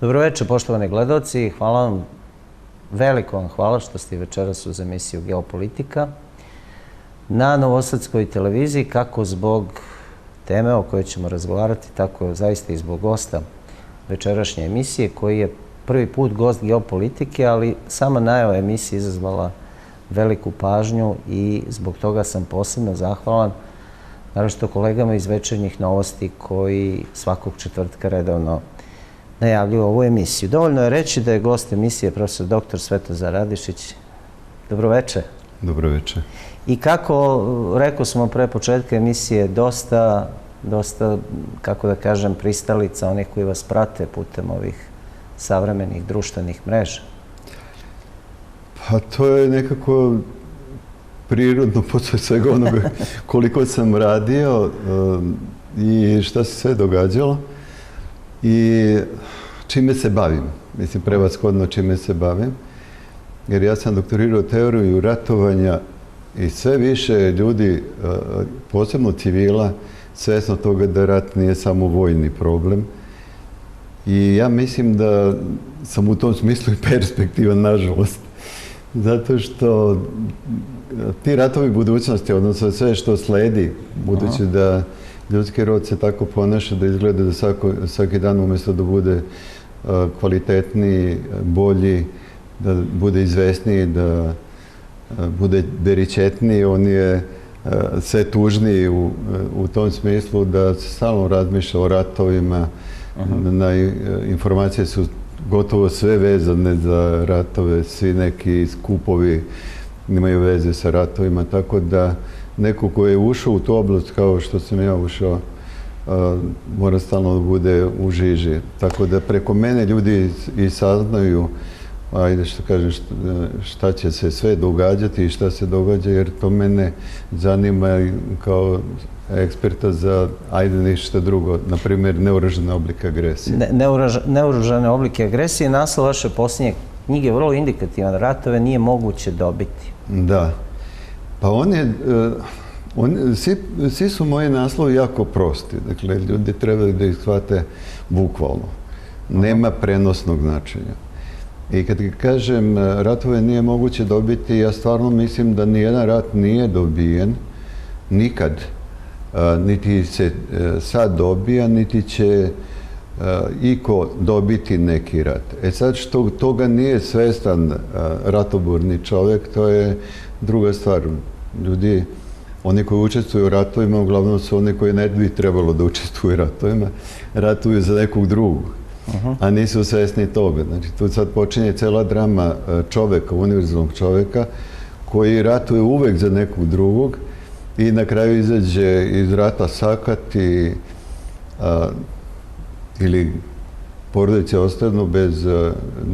Dobroveče, poštovani gledalci. Hvala vam, veliko vam hvala što ste večeras uz emisiju Geopolitika na Novosadskoj televiziji, kako zbog teme o kojoj ćemo razgovarati, tako zaista i zbog gosta večerašnje emisije, koji je prvi put gost Geopolitike, ali sama najava emisije izazvala veliku pažnju i zbog toga sam posebno zahvalan naročito kolegama iz Večernjih novosti koji svakog četvrtka redovno najavljuju ovu emisiju. Dovoljno je reći da je gost emisije profesor dr. Svetozar Radišić. Dobroveče. Dobroveče. I kako rekao smo pre početka emisije, dosta, kako da kažem, pristalica onih koji vas prate putem ovih savremenih društvenih mreža. Pa to je nekako prirodno posle svega onoga koliko sam radio i šta se sve događalo i čime se bavim. Mislim, prevashodno čime se bavim. Jer ja sam doktorirao teoriju ratovanja i sve više ljudi, posebno civila, svesno toga da rat nije samo vojni problem. I ja mislim da sam u tom smislu i perspektivan, nažalost. Zato što ti ratovi budućnosti, odnosno sve što sledi, budući da ljudski rod se tako ponaša da izgleda da svaki dan umjesto da bude kvalitetniji, bolji, da bude izvesniji, da bude beričetniji, on je sve tužniji u tom smislu da se stalno razmišlja o ratovima. Informacije su gotovo sve vezane za ratove, svi neki skupovi imaju veze sa ratovima, tako da neko ko je ušao u tu oblast kao što sam ja ušao, mora stalno da bude u žiži. Tako da preko mene ljudi i saznaju, ajde što kažem, šta će se sve događati i šta se događa, jer to mene zanima kao eksperta za, ajde ništa drugo, na primjer, neoružane oblike agresije. Neoružane oblike agresije, naslov vaše posljednje knjige je vrlo indikativan, ratove nije moguće dobiti. Da. Pa svi su moji naslovi jako prosti. Dakle, ljudi trebaju da ih shvate bukvalno. Nema prenosnog značenja. I kad kažem ratove nije moguće dobiti, ja stvarno mislim da nijedan rat nije dobijen nikad. Niti se sad dobija, niti će iko dobiti neki rat. Sad što toga nije svestan ratoborni čovjek, to je druga stvar. Ljudi, oni koji učestvuju u ratovima, uglavnom su oni koji ne bi trebalo da učestvuju u ratovima, ratuju za nekog drugog, a nisu svesni toga. Znači, tu sad počinje cela drama čoveka, univerzalnog čoveka, koji ratuje uvek za nekog drugog i na kraju izađe iz rata sakat ili porodice ostanu bez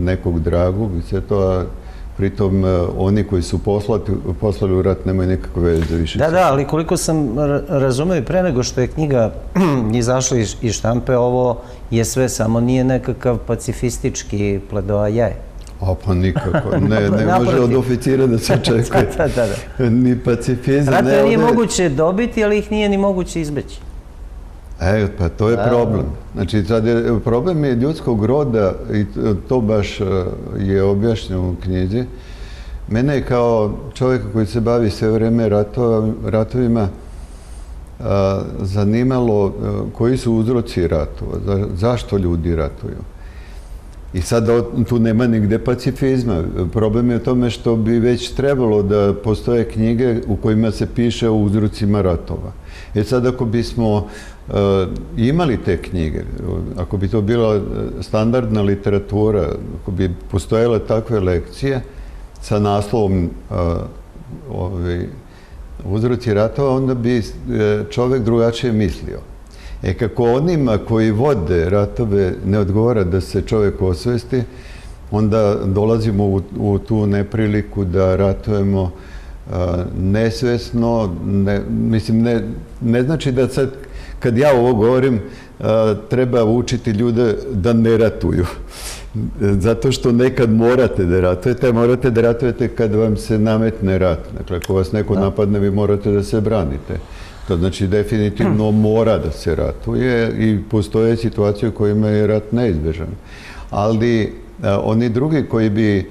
nekog dragog i sve to, a pritom oni koji su poslali u rat nemaju nikakve veze više. Da, ali koliko sam razumeo i pre nego što je knjiga izašla iz štampe, ovo je sve samo nije nekakav pacifistički pledoaje. Pa nikako. Ne može od oficira da se očekuje. Ni pacifizam. Ratove nije moguće dobiti, ali ih nije ni moguće izbeći. Pa to je problem. Znači, problem je ljudskog roda i to baš je objašnjeno u knjizi. Mene je kao čovjeka koji se bavi sve vreme ratovima zanimalo koji su uzroci ratova, zašto ljudi ratuju. I sad tu nema nigde pacifizma. Problem je u tome što bi već trebalo da postoje knjige u kojima se piše o uzrocima ratova. Sad ako bismo imali te knjige, ako bi to bila standardna literatura, ako bi postojale takve lekcije sa naslovom uzroci ratova, onda bi čovjek drugačije mislio. Kako onima koji vode ratove ne odgovara da se čovjek osvesti, onda dolazimo u tu nepriliku da ratujemo nesvesno. Mislim, ne znači da sad, kad ja ovo govorim, treba učiti ljude da ne ratuju. Zato što nekad morate da ratujete, morate da ratujete kad vam se nametne rat. Dakle, ako vas neko napadne, vi morate da se branite. To znači definitivno mora da se ratuje i postoje situacije u kojima je rat neizbežan. Ali oni drugi koji bi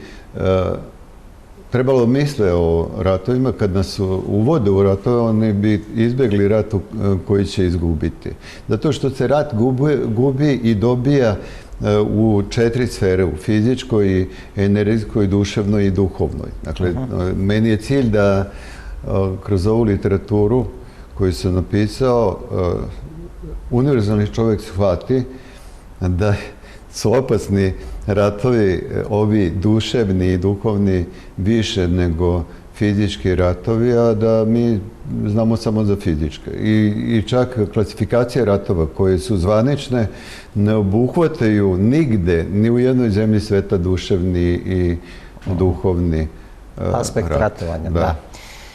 trebalo misle o ratovima, kad nas uvode u ratove, oni bi izbjegli rat koji će izgubiti. Zato što se rat gubi i dobija u 4 sfere, u fizičkoj, energijskoj, duševnoj i duhovnoj. Dakle, meni je cilj da kroz ovu literaturu koju sam napisao, univerzalni čovjek shvati da su opasni ratovi, ovi duševni i duhovni, više nego fizički ratovi, a da mi znamo samo za fizičke. I čak klasifikacije ratova koje su zvanične ne obuhvataju nigde, ni u jednoj zemlji sveta duševni i duhovni aspekt ratovanja, da.